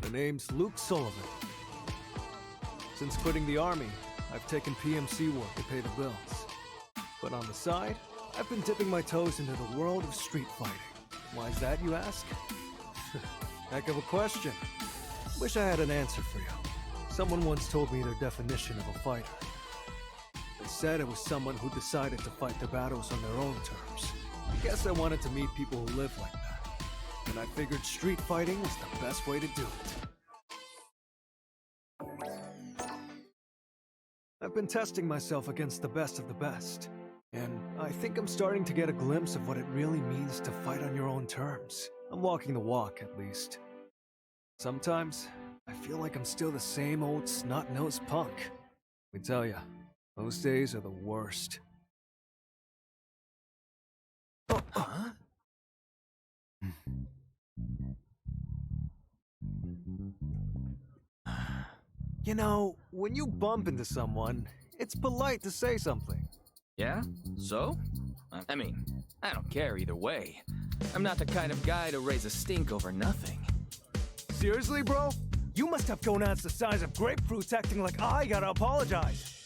The name's Luke Sullivan. Since quitting the army, I've taken PMC work to pay the bills. But on the side, I've been dipping my toes into the world of street fighting. Why is that, you ask? Heck of a question. Wish I had an answer for you. Someone once told me their definition of a fighter. They said it was someone who decided to fight their battles on their own terms. I guess I wanted to meet people who live like that. And I figured street fighting was the best way to do it. I've been testing myself against the best of the best. And I think I'm starting to get a glimpse of what it really means to fight on your own terms. I'm walking the walk, at least. Sometimes, I feel like I'm still the same old snot-nosed punk. Let me tell ya, those days are the worst. Oh, huh? You know, when you bump into someone, it's polite to say something. Yeah? So? I mean, I don't care either way. I'm not the kind of guy to raise a stink over nothing. Seriously, bro? You must have gonads the size of grapefruits acting like I gotta apologize.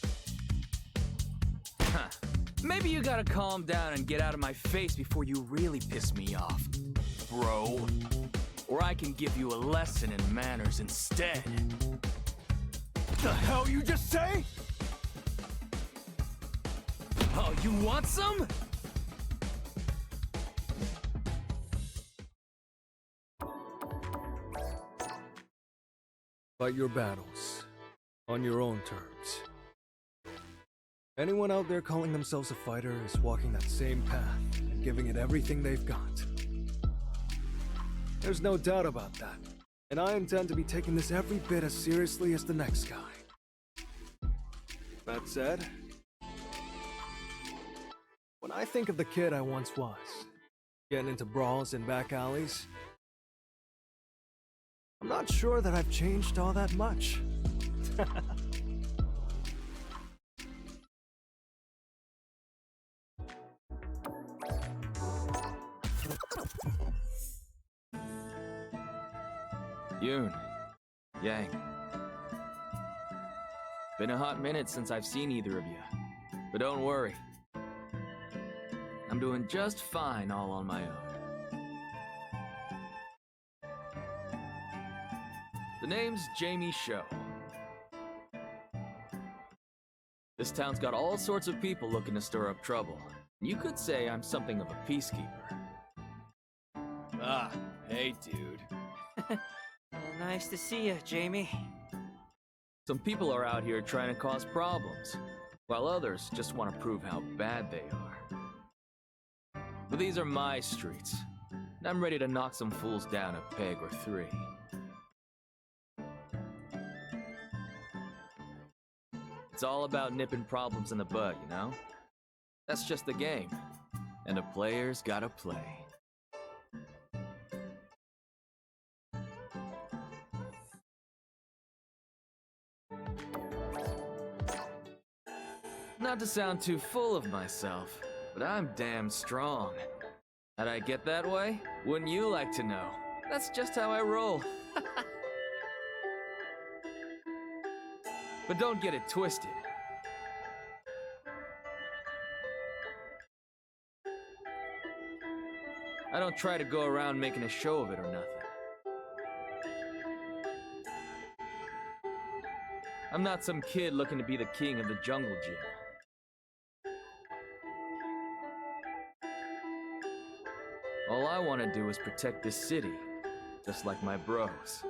Huh. Maybe you gotta calm down and get out of my face before you really piss me off, bro. Or I can give you a lesson in manners instead. The hell you just say? Oh, you want some? Fight your battles on your own terms. Anyone out there calling themselves a fighter is walking that same path and giving it everything they've got. There's no doubt about that, and I intend to be taking this every bit as seriously as the next guy. That said, when I think of the kid I once was, getting into brawls in back alleys, I'm not sure that I've changed all that much. Yoon. Yang. Been a hot minute since I've seen either of you. But don't worry. I'm doing just fine all on my own. The name's Jamie Sho. This town's got all sorts of people looking to stir up trouble. You could say I'm something of a peacekeeper. Ah, hey dude. Nice to see you, Jamie. Some people are out here trying to cause problems, while others just want to prove how bad they are. But these are my streets, and I'm ready to knock some fools down a peg or three. It's all about nipping problems in the bud, you know? That's just the game, and a player's gotta play. Not to sound too full of myself, but I'm damn strong. How'd I get that way? Wouldn't you like to know? That's just how I roll. But don't get it twisted. I don't try to go around making a show of it or nothing. I'm not some kid looking to be the king of the jungle gym. All I want to do is protect this city, just like my bros.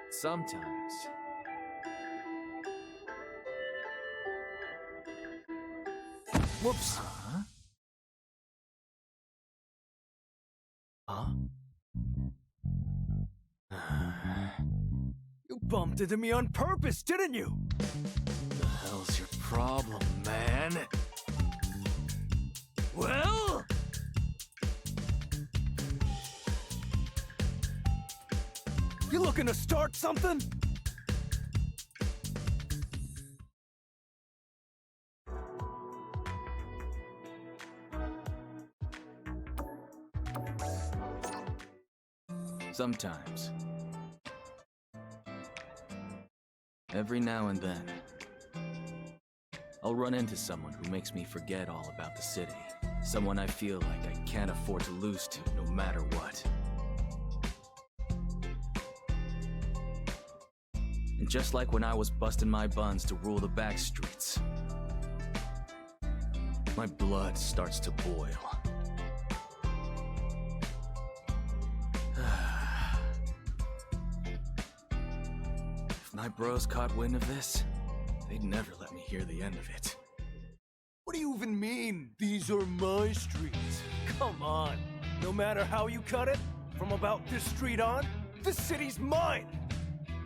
Sometimes, Whoops. Huh? You bumped into me on purpose, didn't you? the hell's your problem, man? Well? You looking to start something? Sometimes. Every now and then, I'll run into someone who makes me forget all about the city. Someone I feel like I can't afford to lose to, no matter what. And just like when I was busting my buns to rule the back streets, my blood starts to boil. If my bros caught wind of this, they'd never let me hear the end of it. What do you even mean, these are my streets? Come on. No matter how you cut it, from about this street on, this city's mine!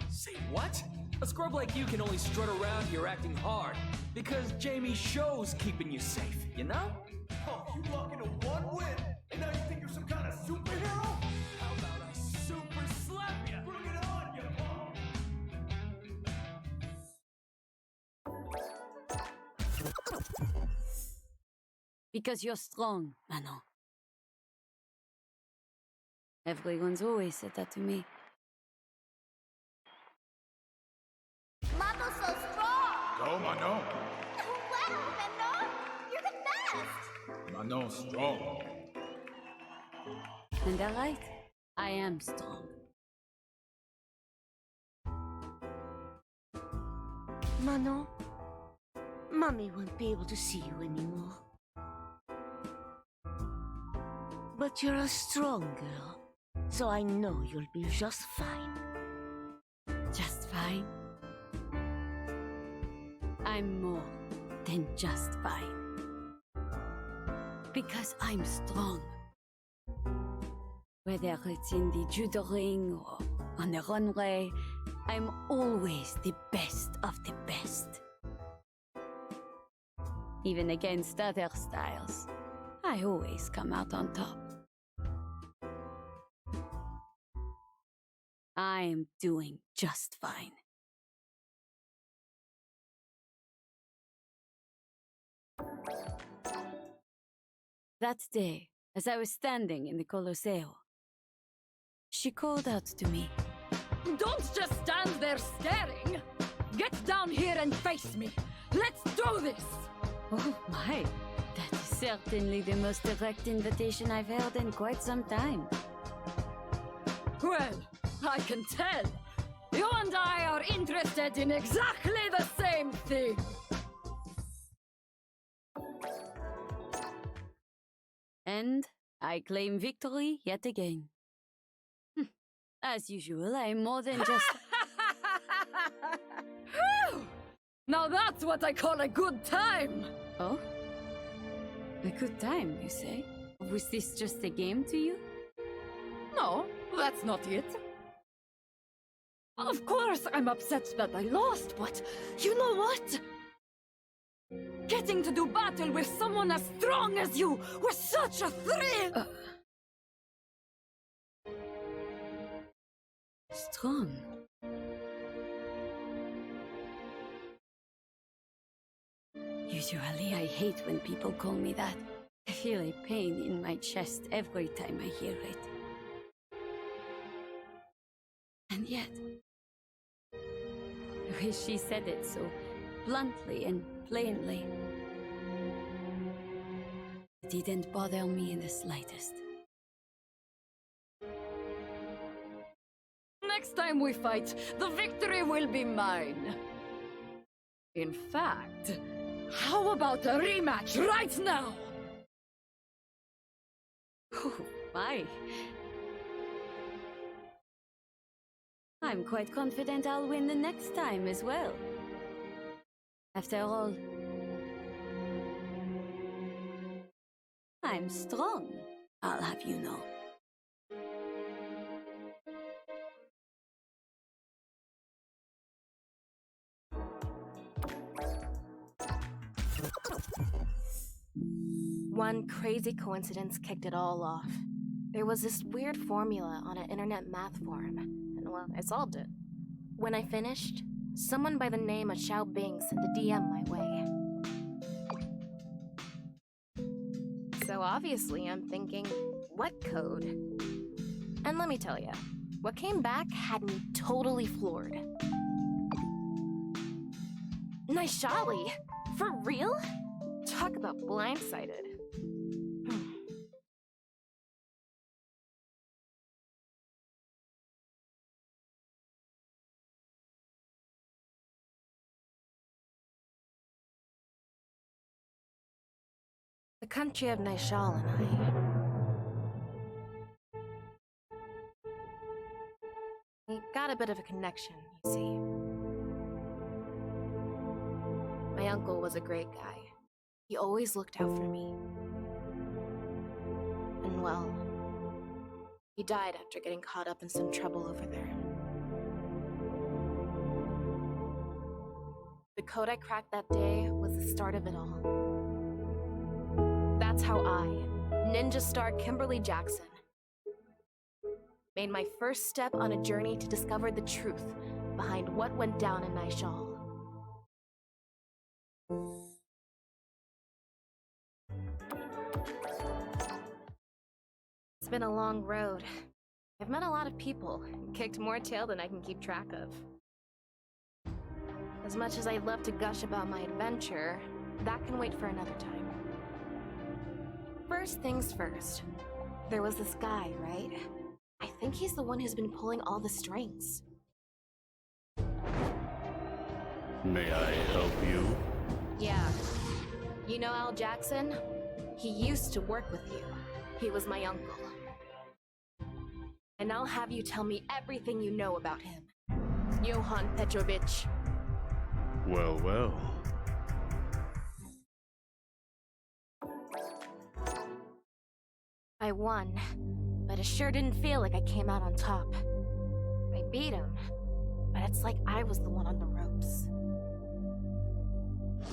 Say what? A scrub like you can only strut around here acting hard because Jamie's show's keeping you safe, you know? Oh, you walk into one win, and now you think you're some kind of superhero? How about I super slap ya? Bring it on, you punk! Because you're strong, Manon. Everyone's always said that to me. Mato's so strong! Go, Manon. Wow, Manon! You're the best! Manon's strong. And they're right. I am strong. Manon, Mommy won't be able to see you anymore. But you're a strong girl, so I know you'll be just fine. Just fine. I'm more than just fine. Because I'm strong. Whether it's in the judo ring or on the runway, I'm always the best of the best. Even against other styles, I always come out on top. I'm doing just fine. That day, as I was standing in the Colosseo, she called out to me. Don't just stand there staring! Get down here and face me! Let's do this! Oh my, that is certainly the most direct invitation I've heard in quite some time. Well, I can tell. You and I are interested in exactly the same thing. And I claim victory yet again. As usual, I'm more than just... Phew! Now that's what I call a good time! Oh? A good time, you say? Was this just a game to you? No, that's not it. Of course I'm upset that I lost, but you know what? Getting to do battle with someone as strong as you was such a thrill! Strong? Usually I hate when people call me that. I feel a pain in my chest every time I hear it. And yet, the way she said it so bluntly and plainly, it didn't bother me in the slightest. Next time we fight, the victory will be mine. In fact, how about a rematch right now? Oh, my. I'm quite confident I'll win the next time as well. After all, I'm strong, I'll have you know. One crazy coincidence kicked it all off. There was this weird formula on an internet math forum, and well, I solved it. When I finished, someone by the name of Xiao Bing sent a DM my way. So So obviously I'm thinking, what code? And let me tell you, what came back had me totally floored. Naishali? For real? Talk about blindsided. The country of Naishal and we got a bit of a connection, you see. My uncle was a great guy. He always looked out for me. And well, he died after getting caught up in some trouble over there. The code I cracked that day was the start of it all. That's how I, Ninja Star Kimberly Jackson, made my first step on a journey to discover the truth behind what went down in Naishal. It's been a long road. I've met a lot of people, kicked more tail than I can keep track of. As much as I'd love to gush about my adventure, that can wait for another time. First things first. There was this guy, right? I think he's the one who's been pulling all the strings. May I help you? Yeah. You know Al Jackson? He used to work with you. He was my uncle. And I'll have you tell me everything you know about him. Johan Petrovich. Well, well. I won, but it sure didn't feel like I came out on top. I beat him, but it's like I was the one on the ropes.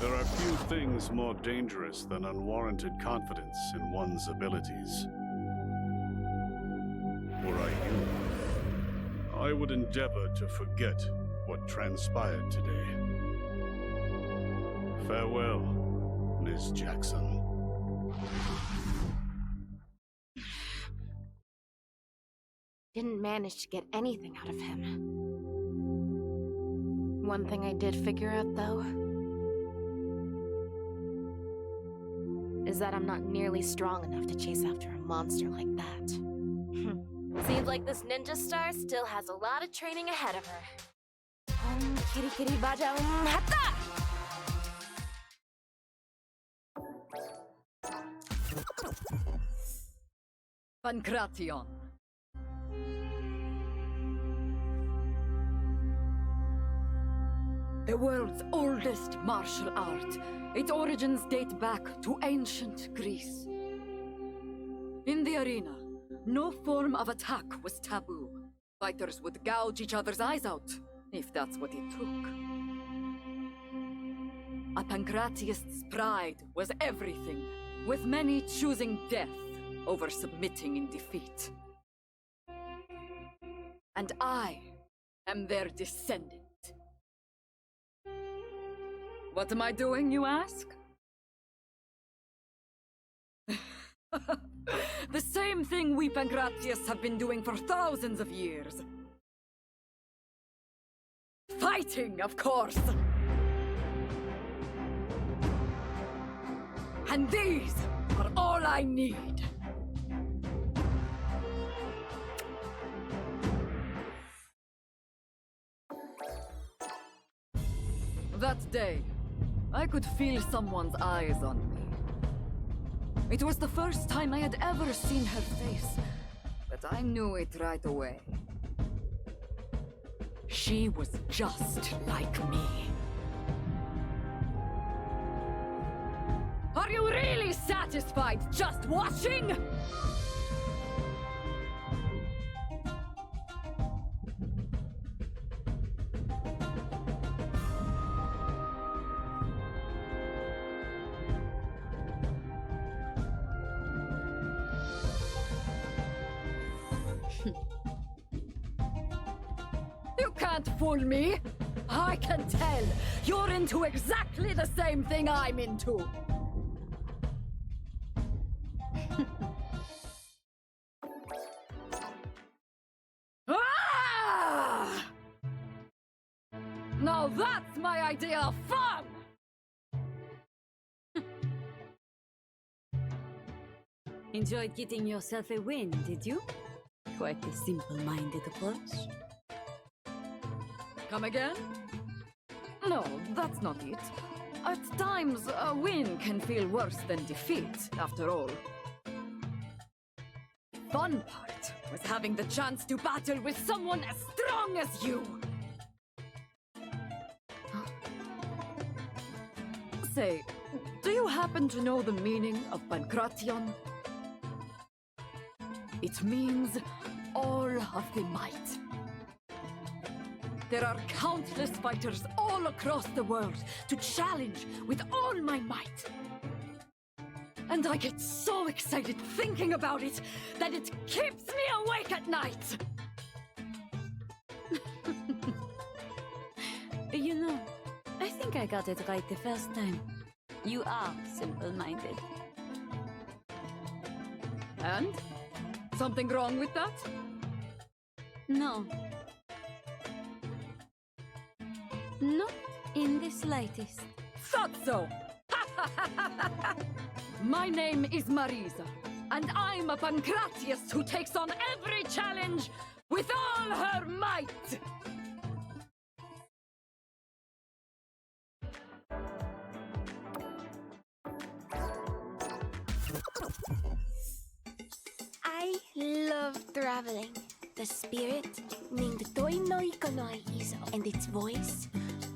There are few things more dangerous than unwarranted confidence in one's abilities. Were I you, I would endeavor to forget what transpired today. Farewell, Ms. Jackson. Didn't manage to get anything out of him. One thing I did figure out, though, is that I'm not nearly strong enough to chase after a monster like that. Seems like this ninja star still has a lot of training ahead of her. Kitty kitty baja hata! Pancration. The world's oldest martial art. Its origins date back to ancient Greece. In the arena, no form of attack was taboo. Fighters would gouge each other's eyes out, if that's what it took. A Pancratiast's pride was everything, with many choosing death over submitting in defeat. And I am their descendant. What am I doing, you ask? The same thing we Pancratiasts have been doing for thousands of years. Fighting, of course! And these are all I need. That day, I could feel someone's eyes on me. It was the first time I had ever seen her face, but I knew it right away. She was just like me. Are you really satisfied just watching? You can't fool me! I can tell! You're into exactly the same thing I'm into! Ah! Now that's my idea of fun! Enjoyed getting yourself a win, did you? Quite a simple-minded approach. Come again? No, that's not it. At times, a win can feel worse than defeat, after all. Fun part was having the chance to battle with someone as strong as you! Say, do you happen to know the meaning of Pankration? It means all of the might. There are countless fighters all across the world to challenge with all my might. And I get so excited thinking about it that it keeps me awake at night! You know, I think I got it right the first time. You are simple-minded. And? Something wrong with that? No. Not in the slightest. Thought so! My name is Marisa, and I'm a Pancratius who takes on every challenge with all her might! I love traveling. The spirit named Toi no Ikonoi is, and its voice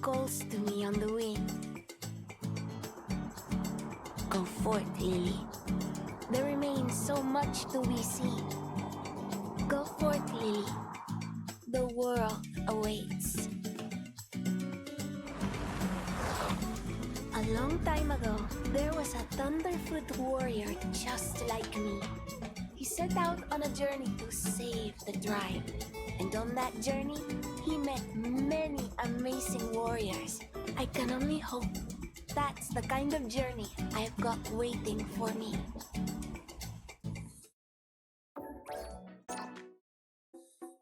calls to me on the wind. Go forth, Lily. There remains so much to be seen. Go forth, Lily. The world awaits. A long time ago, there was a Thunderfoot warrior just like me. He set out on a journey to save the tribe. And on that journey, he met many amazing warriors. I can only hope that's the kind of journey I've got waiting for me.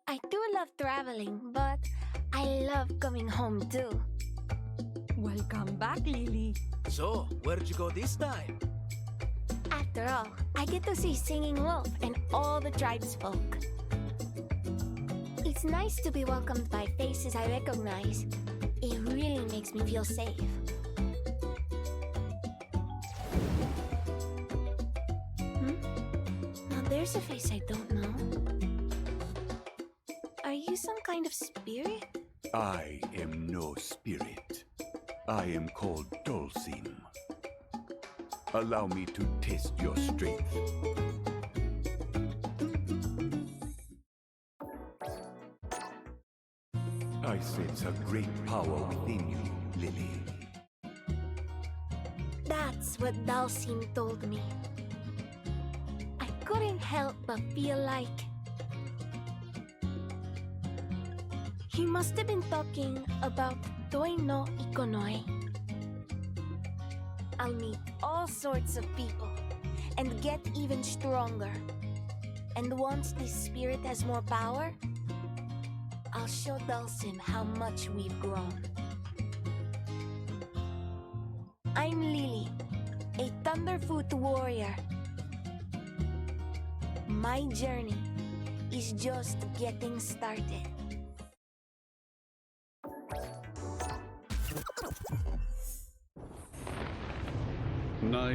I do love traveling, but I love coming home too. Welcome back, Lily. So, where'd you go this time? After all, I get to see Singing Wolf and all the tribesfolk. It's nice to be welcomed by faces I recognize. It really makes me feel safe. Now there's a face I don't know. Are you some kind of spirit? I am no spirit. I am called Dulcim. Allow me to test your strength. I sense a great power within you, Lily. That's what Dulcim told me. I couldn't help but feel like he must have been talking about Toi no Ikonoi. I'll meet all sorts of people and get even stronger. And once this spirit has more power, I'll show Dulcim how much we've grown. I'm Lily, a Thunderfoot warrior. My journey is just getting started.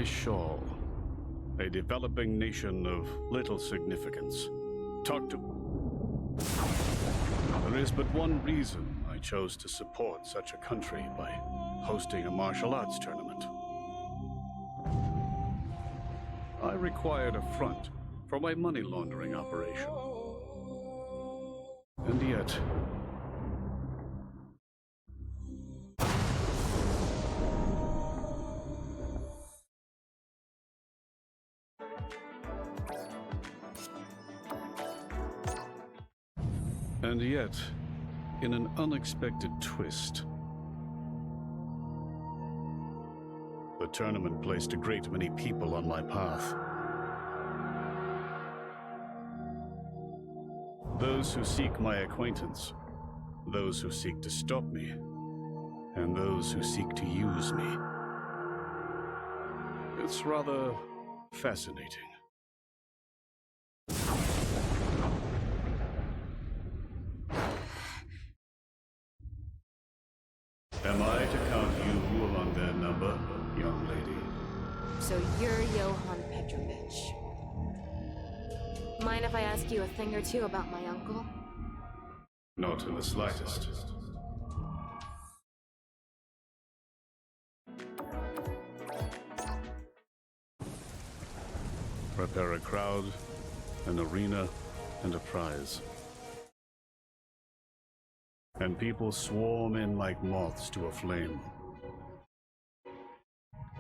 Shaw, a developing nation of little significance. Talk to... There is but one reason I chose to support such a country by hosting a martial arts tournament. I required a front for my money laundering operation. And yet... And yet, in an unexpected twist, the tournament placed a great many people on my path. Those who seek my acquaintance, those who seek to stop me, and those who seek to use me. It's rather fascinating. Am I to count you among their number, young lady? So you're Johann Petrovich. Mind if I ask you a thing or two about my uncle? Not in the slightest. Prepare a crowd, an arena, and a prize. And people swarm in like moths to a flame.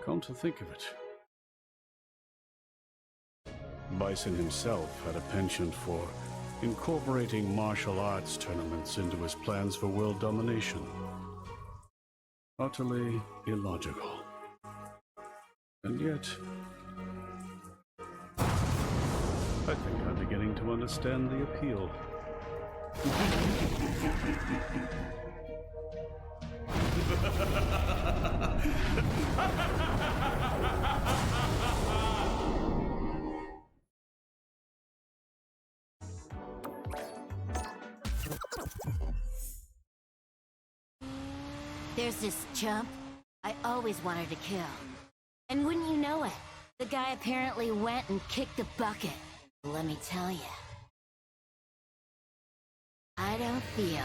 Come to think of it, Bison himself had a penchant for incorporating martial arts tournaments into his plans for world domination. Utterly illogical. And yet, I think I'm beginning to understand the appeal. There's this chump I always wanted to kill. And wouldn't you know it, the guy apparently went and kicked the bucket. Let me tell you, I don't feel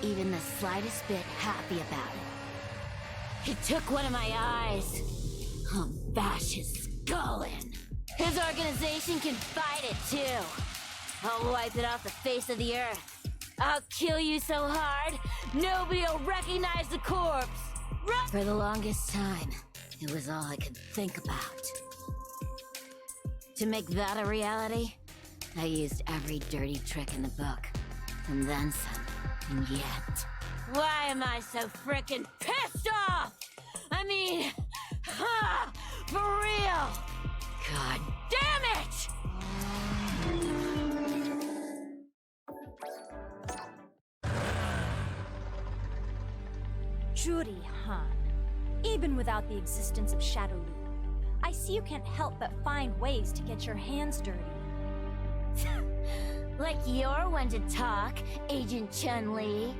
even the slightest bit happy about it. He took one of my eyes. I'll bash his skull in. His organization can fight it too. I'll wipe it off the face of the earth. I'll kill you so hard, nobody'll recognize the corpse. For the longest time, it was all I could think about. To make that a reality, I used every dirty trick in the book. And then some. And yet, why am I so frickin' pissed off? I mean, for real! God damn it! Judy, Han. Even without the existence of Shadow Loop, I see you can't help but find ways to get your hands dirty. Like you're one to talk, Agent Chun-Li.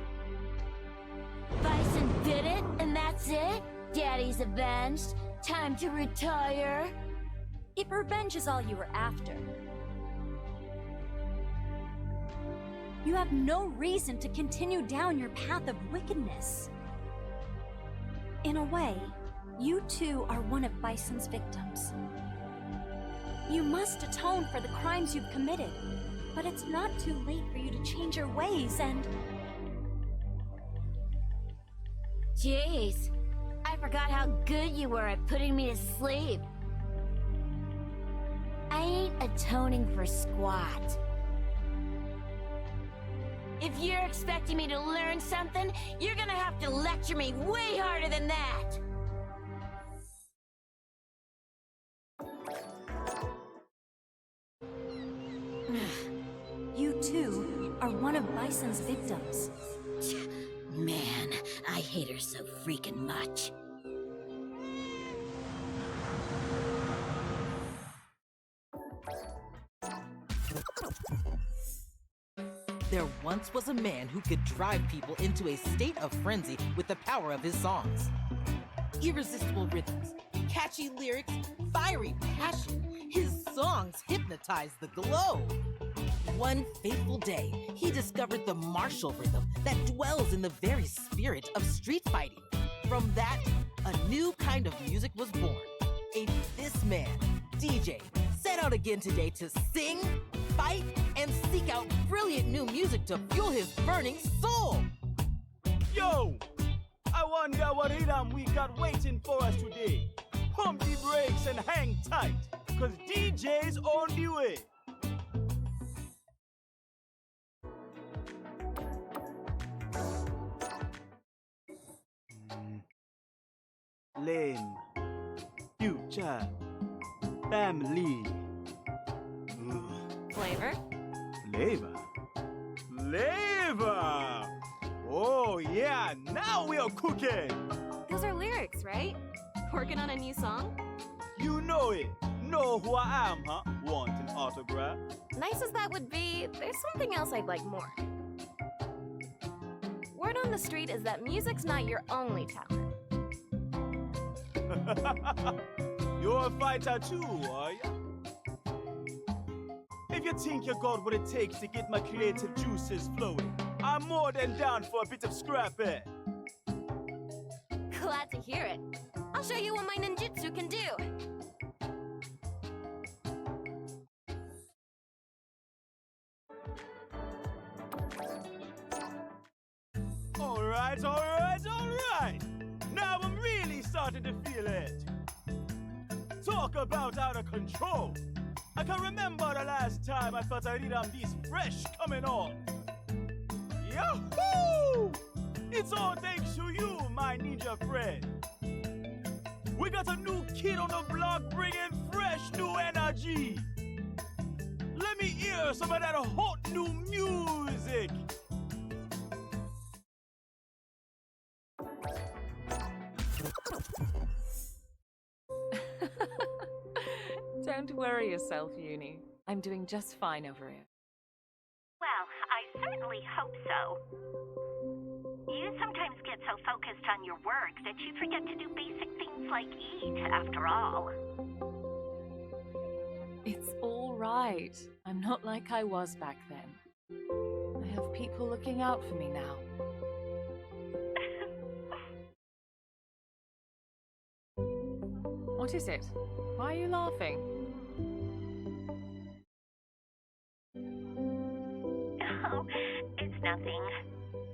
Bison bit it, and that's it? Daddy's avenged? Time to retire? If revenge is all you were after, you have no reason to continue down your path of wickedness. In a way, you too are one of Bison's victims. You must atone for the crimes you've committed, but it's not too late for you to change your ways and... Jeez, I forgot how good you were at putting me to sleep. I ain't atoning for squat. If you're expecting me to learn something, you're gonna have to lecture me way harder than that! You too are one of Bison's victims. Man, I hate her so freaking much. There once was a man who could drive people into a state of frenzy with the power of his songs. Irresistible rhythms, catchy lyrics, fiery passion. His songs hypnotized the globe. One fateful day, he discovered the martial rhythm that dwells in the very spirit of street fighting. From that, a new kind of music was born. This man, DJ, set out again today to sing, fight, and seek out brilliant new music to fuel his burning soul. Yo! I wonder what rhythm we got waiting for us today. Pump the brakes and hang tight, cause DJ's on the way. Lame. Future. Family. Flavor? Flavor? flavor! Oh yeah, now we are cooking! Those are lyrics, right? Working on a new song? You know it. Know who I am, huh? Want an autograph? Nice as that would be, there's something else I'd like more. Word on the street is that music's not your only talent. You're a fighter too, are ya? If you think you got what it takes to get my creative juices flowing, I'm more than down for a bit of scrapping. Glad to hear it. I'll show you what my ninjutsu can do. Alright. Now I'm really starting to feel it. Talk about out of control. I can remember the last time I felt a rhythm this fresh coming on. Yahoo! It's all thanks to you, my ninja friend. We got a new kid on the block bringing fresh new energy. Let me hear some of that hot new music. Don't worry yourself, Uni. I'm doing just fine over here. Well, I certainly hope so. You sometimes get so focused on your work that you forget to do basic things like eat, after all. It's all right. I'm not like I was back then. I have people looking out for me now. What is it? Why are you laughing? Oh, it's nothing.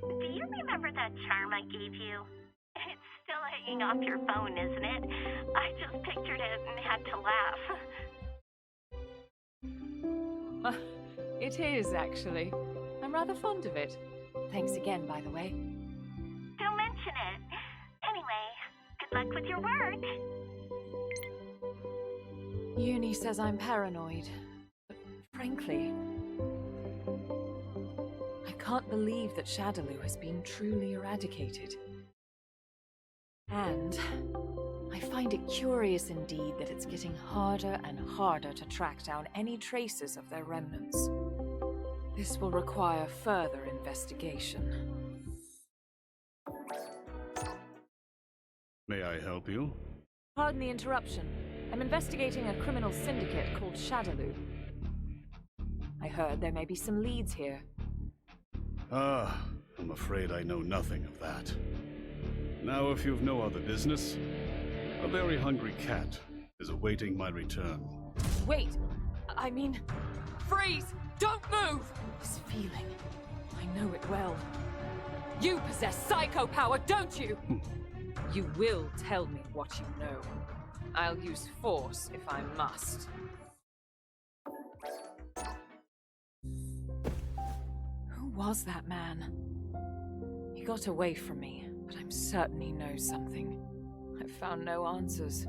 Do you remember that charm I gave you? It's still hanging off your phone, isn't it? I just pictured it and had to laugh. It is, actually. I'm rather fond of it. Thanks again, by the way. Don't mention it. Anyway, good luck with your work. Uni says I'm paranoid. But frankly, I can't believe that Shadaloo has been truly eradicated. And I find it curious indeed that it's getting harder and harder to track down any traces of their remnants. This will require further investigation. May I help you? Pardon the interruption. I'm investigating a criminal syndicate called Shadaloo. I heard there may be some leads here. I'm afraid I know nothing of that. Now, if you've no other business, a very hungry cat is awaiting my return. Wait! I mean, freeze! Don't move! This feeling, I know it well. You possess psycho power, don't you? You will tell me what you know. I'll use force if I must. Who was that man? He got away from me, but I'm certain he knows something. I've found no answers,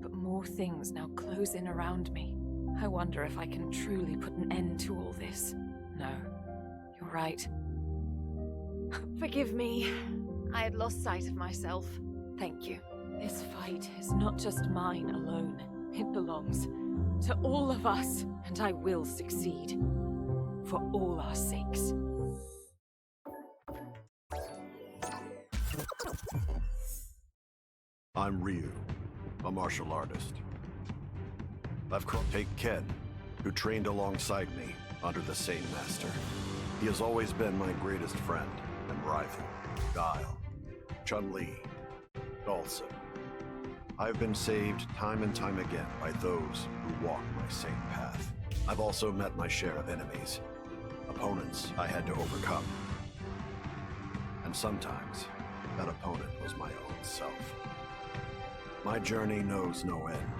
but more things now close in around me. I wonder if I can truly put an end to all this. No, you're right. Forgive me. I had lost sight of myself. Thank you. This fight is not just mine alone. It belongs to all of us, and I will succeed. For all our sakes. I'm Ryu, a martial artist. I've take Ken, who trained alongside me under the same master. He has always been my greatest friend and rival. Guile, Chun-Li, Dhalsim. I've been saved time and time again by those who walk my same path. I've also met my share of enemies, opponents I had to overcome. And sometimes, that opponent was my own self. My journey knows no end.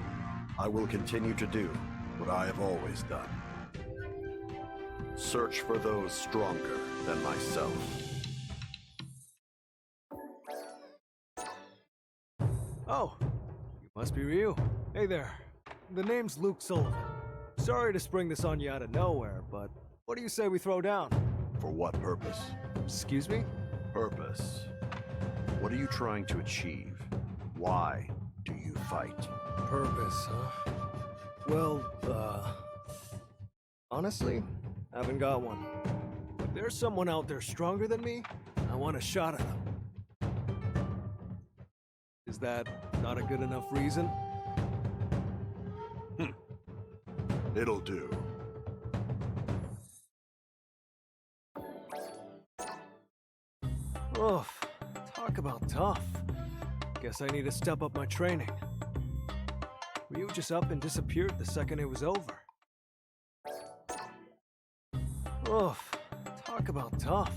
I will continue to do what I have always done. Search for those stronger than myself. Oh, you must be Ryu. Hey there. The name's Luke Sullivan. Sorry to spring this on you out of nowhere, but what do you say we throw down? For what purpose? Excuse me? Purpose. What are you trying to achieve? Why do you fight? Purpose, huh? Well, honestly, I haven't got one. If there's someone out there stronger than me, I want a shot at them. Is that not a good enough reason? It'll do. Oof, talk about tough. Guess I need to step up my training. Ryu just up and disappeared the second it was over. Oof, talk about tough.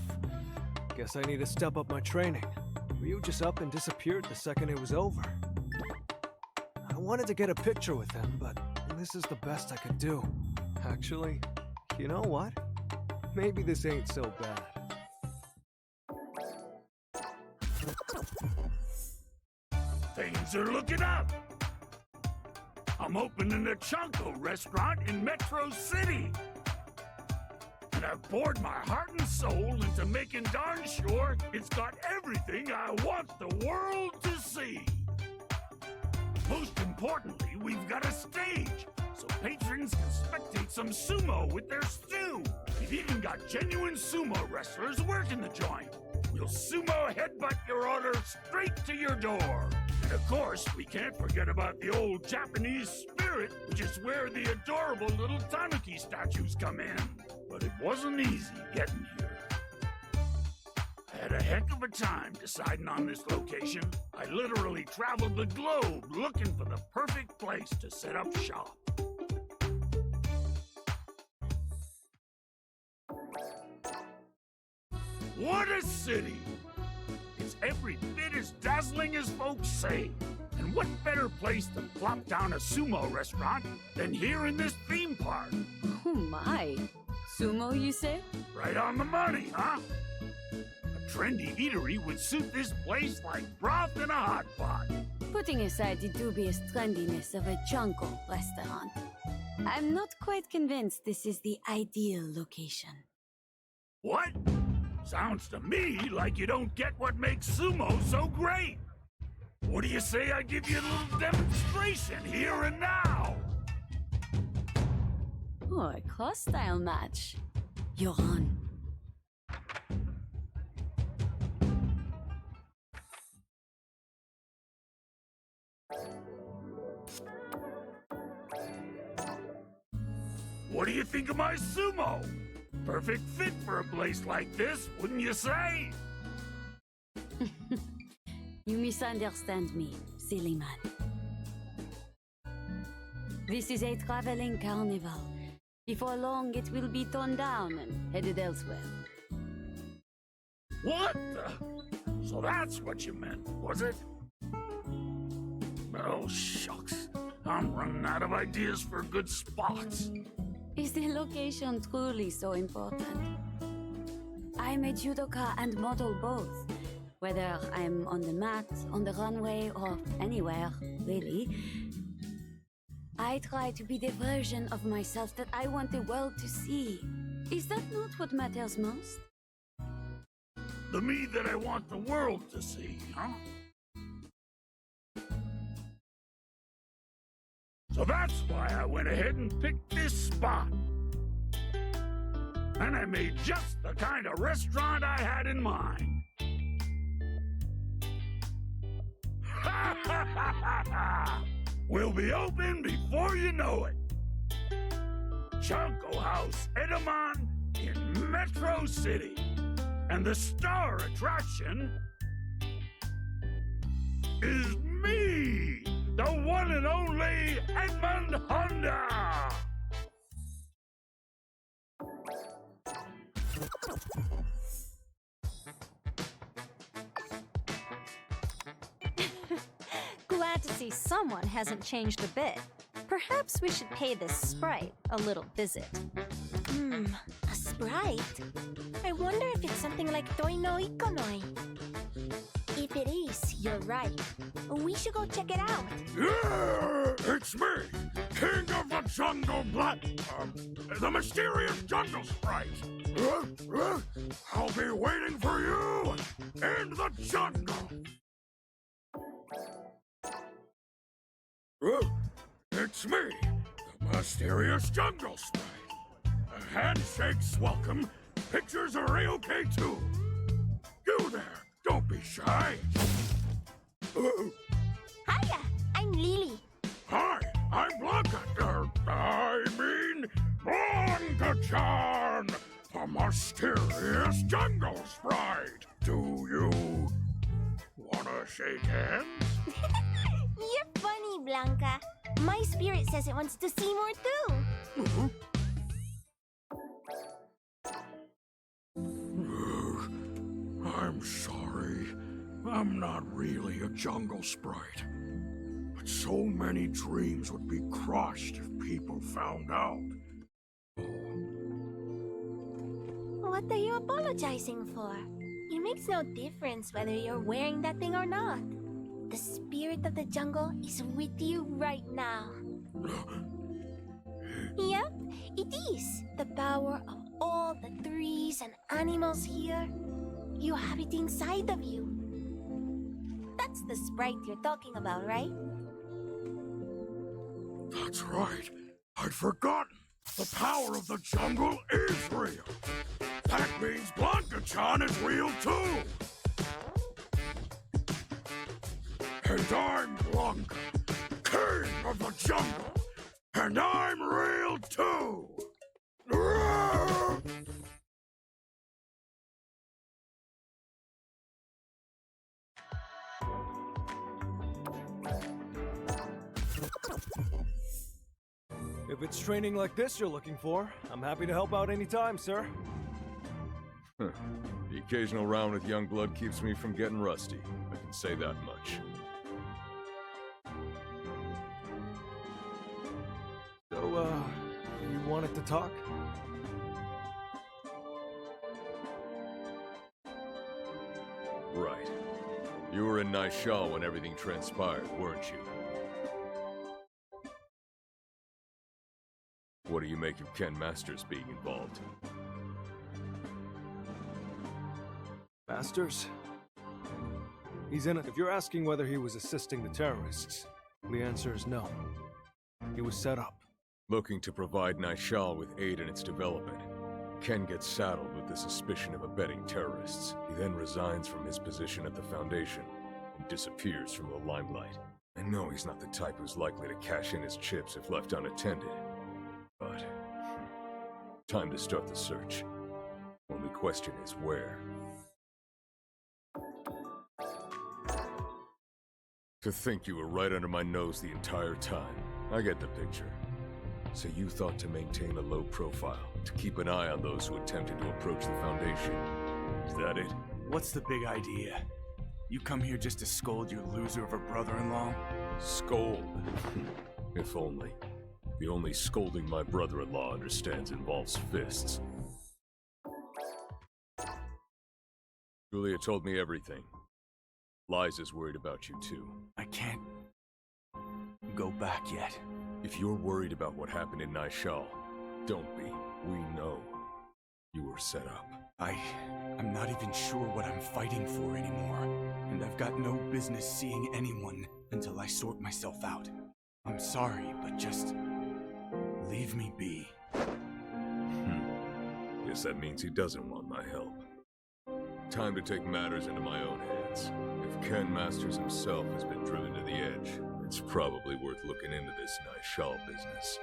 Guess I need to step up my training. Ryu just up and disappeared the second it was over. I wanted to get a picture with him, but this is the best I could do. Actually, you know what? Maybe this ain't so bad. Things are looking up. I'm opening a Chonko restaurant in Metro City. And I've poured my heart and soul into making darn sure it's got everything I want the world to see. Most importantly, we've got a stage, so patrons can spectate some sumo with their stew. We've even got genuine sumo wrestlers working the joint. We'll sumo headbutt your order straight to your door. And of course, we can't forget about the old Japanese spirit, which is where the adorable little tanuki statues come in. But it wasn't easy getting here. I had a heck of a time deciding on this location. I literally traveled the globe looking for the perfect place to set up shop. What a city! It's every bit as dazzling as folks say. And what better place to plop down a sumo restaurant than here in this theme park? Oh my. Sumo, you say? Right on the money, huh? A trendy eatery would suit this place like broth in a hot pot. Putting aside the dubious trendiness of a Chonko restaurant, I'm not quite convinced this is the ideal location. What? Sounds to me like you don't get what makes sumo so great. What do you say I give you a little demonstration here and now? Oh, a cross-style match. You're on. What do you think of my sumo? Perfect fit for a place like this, wouldn't you say? You misunderstand me, silly man. This is a traveling carnival. Before long, it will be torn down and headed elsewhere. What the? So that's what you meant, was it? Oh, shucks. I'm running out of ideas for good spots. Is the location truly so important? I'm a judoka and model both. Whether I'm on the mat, on the runway, or anywhere, really. I try to be the version of myself that I want the world to see. Is that not what matters most? The me that I want the world to see, huh? So that's why I went ahead and picked this spot. And I made just the kind of restaurant I had in mind. Ha ha ha ha ha! We'll be open before you know it. Chonko House Edamon in Metro City. And the star attraction is me, the one and only Edmund Honda! Glad to see someone hasn't changed a bit. Perhaps we should pay this sprite a little visit. A sprite? I wonder if it's something like Doi no Ikonoi. If If it is, you're right. We should go check it out. Yeah, it's me, King of the Jungle the mysterious jungle sprite. I'll be waiting for you in the jungle. It's me, the mysterious jungle sprite. A handshake's welcome. Pictures are A-okay too. You there, don't be shy. Hiya, I'm Lily. Hi, I'm Blanca. Blanca-chan, the mysterious jungle sprite. Do you wanna shake hands? You're funny, Blanca. My spirit says it wants to see more too. I'm sorry. I'm not really a jungle sprite. But so many dreams would be crushed if people found out. What are you apologizing for? It makes no difference whether you're wearing that thing or not. The spirit of the jungle is with you right now. Yep, it is. The power of all the trees and animals here. You have it inside of you. That's the sprite you're talking about, right? That's right. I'd forgotten. The power of the jungle is real. That means Blanca-chan is real too. And I'm Blanca, king of the jungle. And I'm real too. If it's training like this you're looking for, I'm happy to help out anytime, sir. The occasional round with young blood keeps me from getting rusty. I can say that much. So, you wanted to talk? Right. You were in Naishal when everything transpired, weren't you? What do you make of Ken Masters being involved? Masters? He's in it. If you're asking whether he was assisting the terrorists, the answer is no. He was set up. Looking to provide Naishal with aid in its development. Ken gets saddled with the suspicion of abetting terrorists. He then resigns from his position at the Foundation and disappears from the limelight. I know he's not the type who's likely to cash in his chips if left unattended. But time to start the search. Only question is where. To think you were right under my nose the entire time. I get the picture. So you thought to maintain a low profile, to keep an eye on those who attempted to approach the Foundation. Is that it? What's the big idea? You come here just to scold your loser of a brother-in-law? Scold? If only. The only scolding my brother-in-law understands involves fists. Julia told me everything. Liza's worried about you too. I can't go back yet. If you're worried about what happened in Naishal, don't be. We know you were set up. I'm not even sure what I'm fighting for anymore. And I've got no business seeing anyone until I sort myself out. I'm sorry, but just leave me be. Guess that means he doesn't want my help. Time to take matters into my own hands. If Ken Masters himself has been driven to the edge, it's probably worth looking into this Naishal business.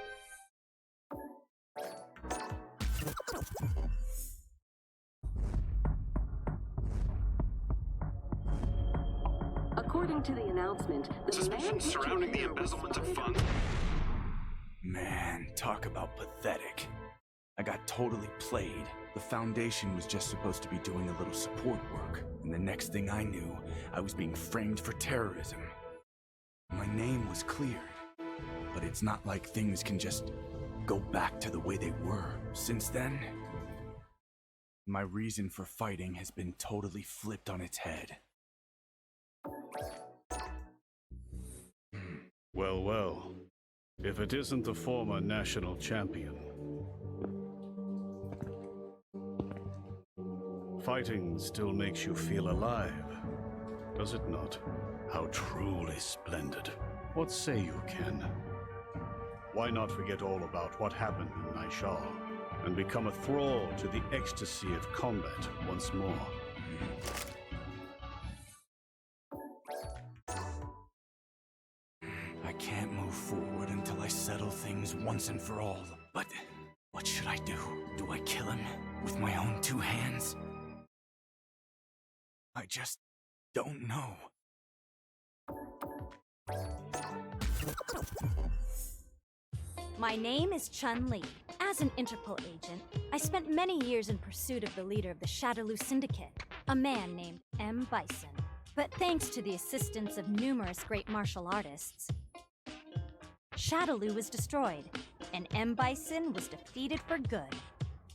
According to the announcement, the suspicions surrounding the embezzlement of funds. Man, talk about pathetic. I got totally played. The Foundation was just supposed to be doing a little support work, and the next thing I knew, I was being framed for terrorism. My name was cleared, but it's not like things can just go back to the way they were. Since then, my reason for fighting has been totally flipped on its head. Well, well. If it isn't the former national champion. Fighting still makes you feel alive, does it not? How truly splendid. What say you, Ken? Why not forget all about what happened in Naishal and become a thrall to the ecstasy of combat once more? I can't move forward until I settle things once and for all. But what should I do? Do I kill him with my own two hands? I just don't know. My name is Chun-Li. As an Interpol agent, I spent many years in pursuit of the leader of the Shadaloo Syndicate, a man named M. Bison. But thanks to the assistance of numerous great martial artists, Shadaloo was destroyed, and M. Bison was defeated for good.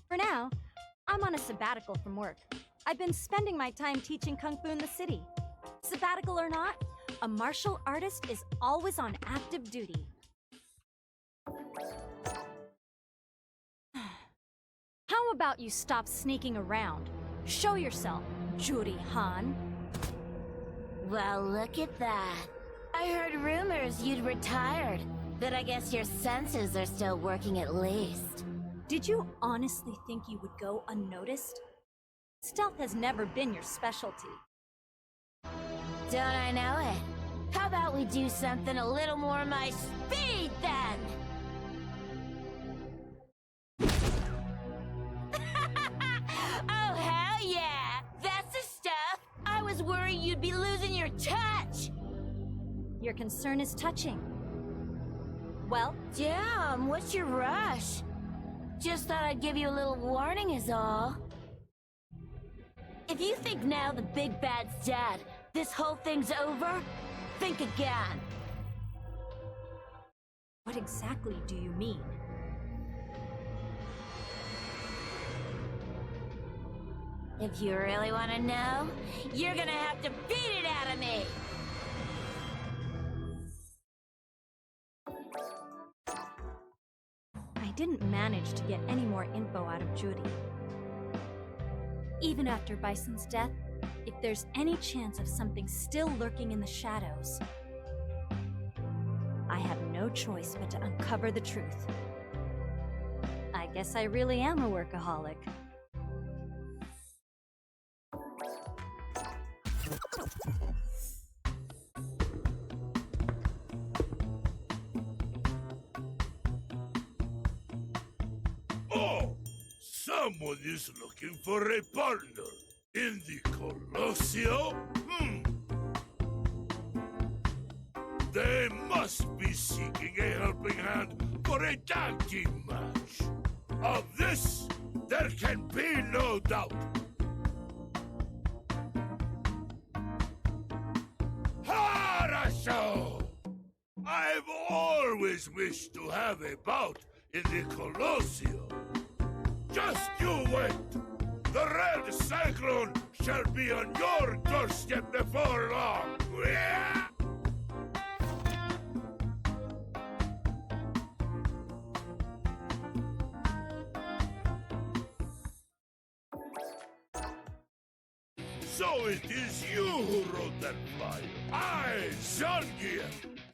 For now, I'm on a sabbatical from work. I've been spending my time teaching Kung Fu in the city. Sabbatical or not, a martial artist is always on active duty. How about you stop sneaking around? Show yourself, Juri Han. Well, look at that. I heard rumors you'd retired, but I guess your senses are still working at least. Did you honestly think you would go unnoticed? Stealth has never been your specialty. Don't I know it? How about we do something a little more my speed, then? Oh, hell yeah! That's the stuff! I was worried you'd be losing your touch! Your concern is touching. Well? Damn, what's your rush? Just thought I'd give you a little warning is all. If you think now the big bad's dead, this whole thing's over, think again. What exactly do you mean? If you really want to know, you're gonna have to beat it out of me! I didn't manage to get any more info out of Judy. Even after Bison's death, if there's any chance of something still lurking in the shadows, I have no choice but to uncover the truth. I guess I really am a workaholic. Oh! Someone is looking for a partner in the Colosseo? They must be seeking a helping hand for a tag team match. Of this, there can be no doubt. Harasho! I've always wished to have a bout in the Colosseo. Just you wait! The Red Cyclone shall be on your doorstep before long! So it is you who wrote that flyer. I, Zangief,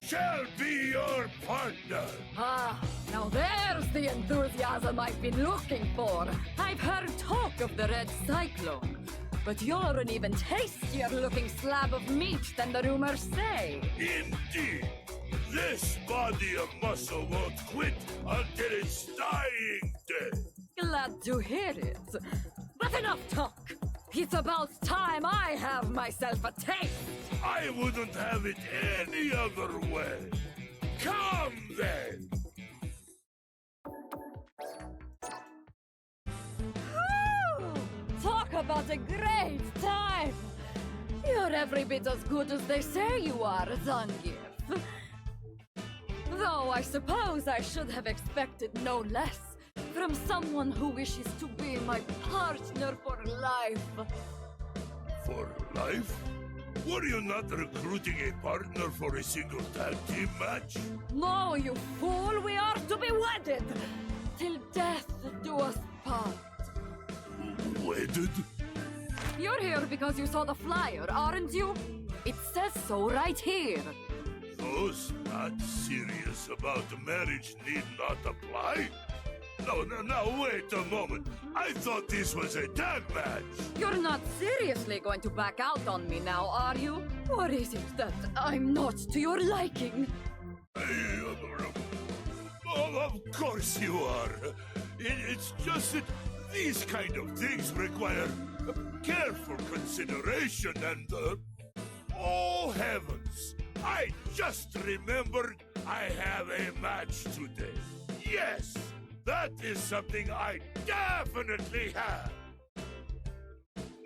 shall be your partner. Ah, now there's the enthusiasm I've been looking for. I've heard talk of the Red Cyclone, but you're an even tastier-looking slab of meat than the rumors say. Indeed. This body of muscle won't quit until its dying day. Glad to hear it. But enough talk. It's about time I have myself a taste. I wouldn't have it any other way. Come then! Talk about a great time! You're every bit as good as they say you are, Zangief. Though I suppose I should have expected no less from someone who wishes to be my partner for life. For life? Were you not recruiting a partner for a single tag team match? No, you fool! We are to be wedded! Till death do us part. Wedded? You're here because you saw the flyer, aren't you? It says so right here. Those not serious about marriage need not apply? No, wait a moment. I thought this was a tag match. You're not seriously going to back out on me now, are you? Or is it that I'm not to your liking? Of course you are. It's just that these kind of things require careful consideration and... oh, heavens! I just remembered I have a match today. Yes! That is something I definitely have.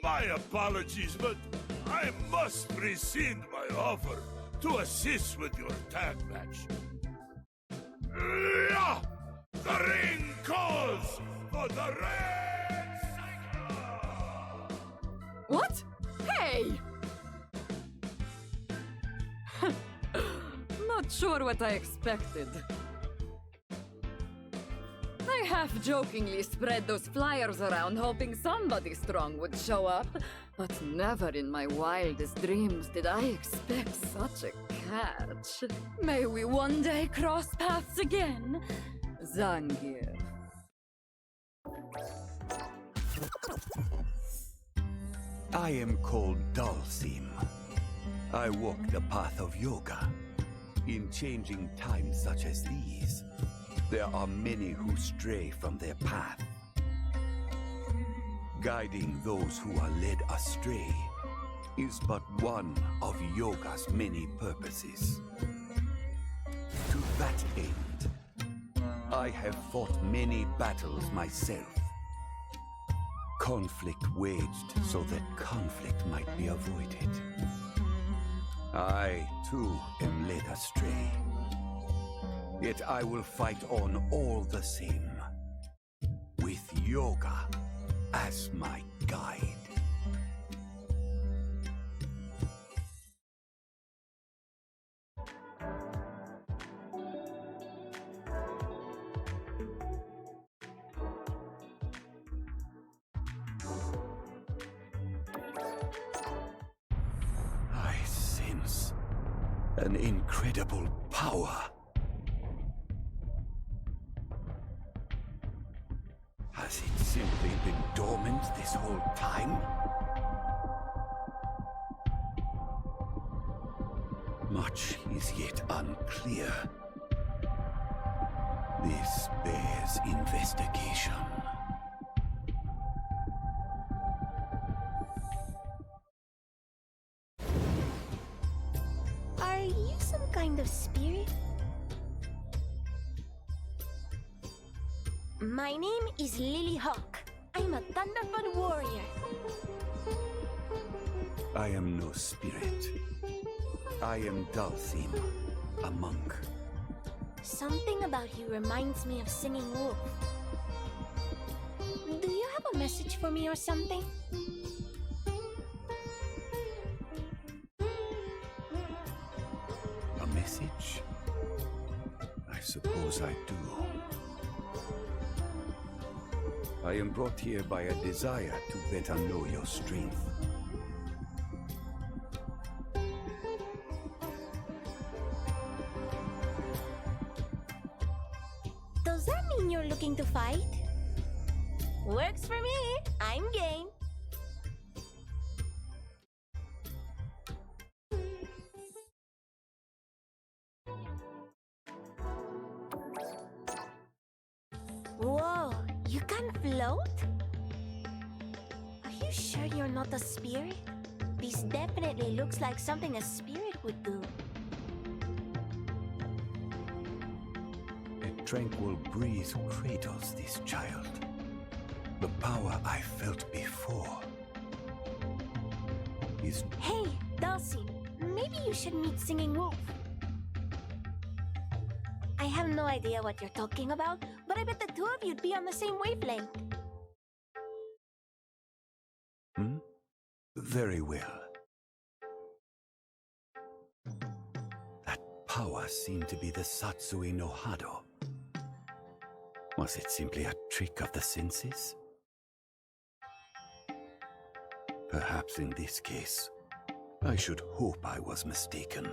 My apologies, but I must rescind my offer to assist with your tag match. Yeah! The ring calls for the Red Cycle! What? Hey! Not sure what I expected. I half-jokingly spread those flyers around hoping somebody strong would show up, but never in my wildest dreams did I expect such a catch. May we one day cross paths again, Zangief. I am called Dalsim. I walk the path of yoga. In changing times such as these, there are many who stray from their path. Guiding those who are led astray is but one of yoga's many purposes. To that end, I have fought many battles myself. Conflict waged so that conflict might be avoided. I, too, am led astray. Yet I will fight on all the same, with yoga as my guide. I sense an incredible power. Has it simply been dormant this whole time? Much is yet unclear. This bears investigation. Are you some kind of spirit? My name is Lily Hawk. I'm a Thunderbird warrior. I am no spirit. I am Dalsim, a monk. Something about you reminds me of Singing Wolf. Do you have a message for me or something? A message? I suppose I do. I am brought here by a desire to better know your strength. Does that mean you're looking to fight? Works for me. I'm game. Whoa, you can float? Are you sure you're not a spirit? This definitely looks like something a spirit would do. A tranquil breeze cradles this child. The power I felt before is... Hey, Dulcie, maybe you should meet Singing Wolf. I have no idea what you're talking about, but I bet the two of you'd be on the same wavelength. Very well. power seemed to be the Satsui no Hado. Was it simply a trick of the senses? Perhaps in this case, I should hope I was mistaken.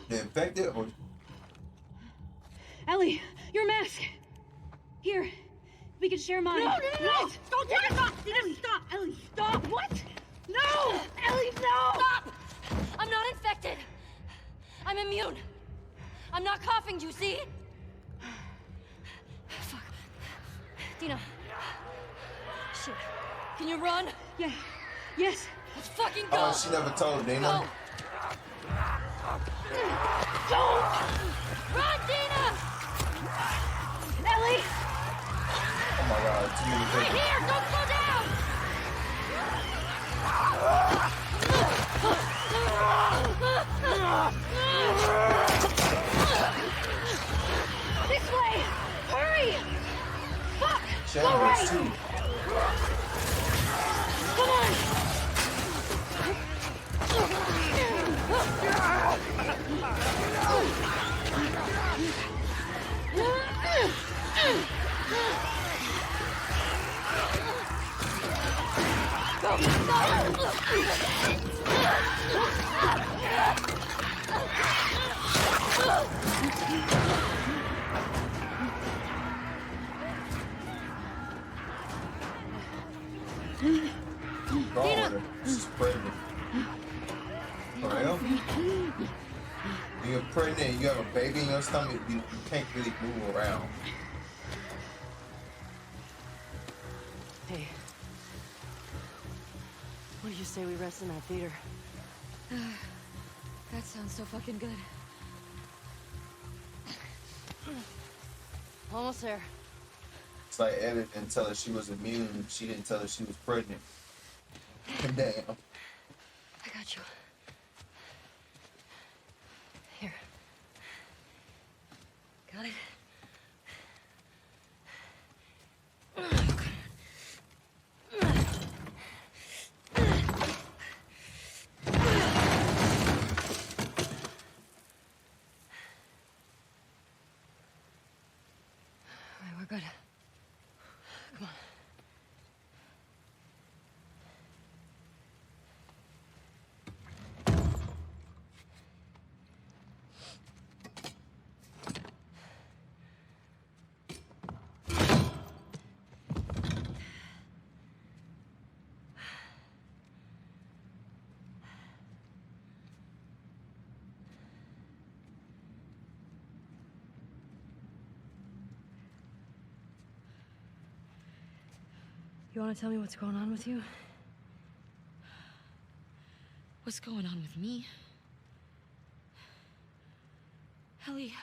They're infected or... Ellie, your mask! Here, we can share mine. No! What? Don't take it off! Ellie, Stop! Ellie, stop! What? No! Ellie, no! Stop! I'm not infected. I'm immune. I'm not coughing, do you see? Fuck. Dina. Shit. Can you run? Yeah. Yes. Let's fucking go! Oh, she never told Dina. Go. Don't! Run, Dina! Ellie! Oh my god, too many Right people. here! Don't slow down! This way! Hurry! Fuck! Shadows right. too. Come on! Wrong with her. She's pregnant. For real? When you're pregnant and you have a baby in your stomach, you can't really move around. Hey. What do you say we rest in that theater? That sounds so fucking good. Almost there. It's like Edith didn't tell her she was immune. She didn't tell her she was pregnant. Damn. I got you. Here. Got it? We're good. Come on. You want to tell me what's going on with you? What's going on with me? Ellie,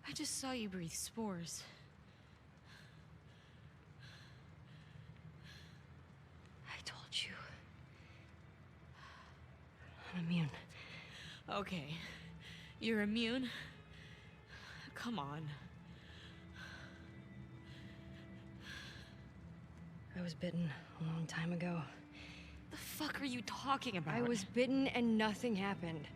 I just saw you breathe spores. I told you. I'm immune. Okay, you're immune? Come on. I was bitten a long time ago. The fuck are you talking about? I was bitten and nothing happened.